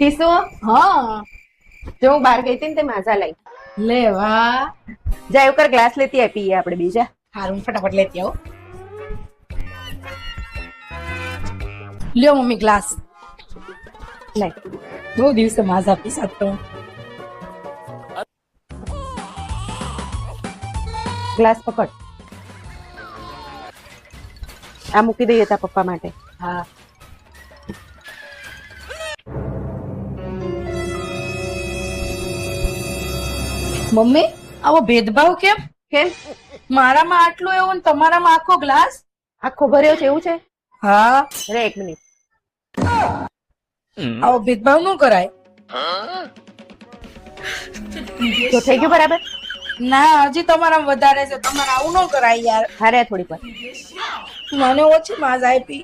ટીસુ હા જો હું બહાર ગઈ હતી ને તે માઝા લઈ લે વાહ જા એવું કર ગ્લાસ લેતી આય પીએ આપણે બીજા હારું ફટાફટ લેતી આવો લ્યો મમ્મી ગ્લાસ લઈ બહુ દિવસે માઝા પીસા તો ગ્લાસ પકડ આ મૂકી દઈએ તા પપ્પા માટે હા મમ્મી આવો ભેદભાવ કેમ કેમ મારામાં આટલું એવું ને તમારામાં આખો ગ્લાસ આખો ભર્યો છે એવું છે હા અરે એક મિનિટ આવો ભેદભાવ ન કરાય તો થઈ ગયું બરાબર ના હજી તમારામાં વધારે છે તમારે આવું ન કરાય યાર હારે થોડીક વાર મને ઓછી માઝ આપી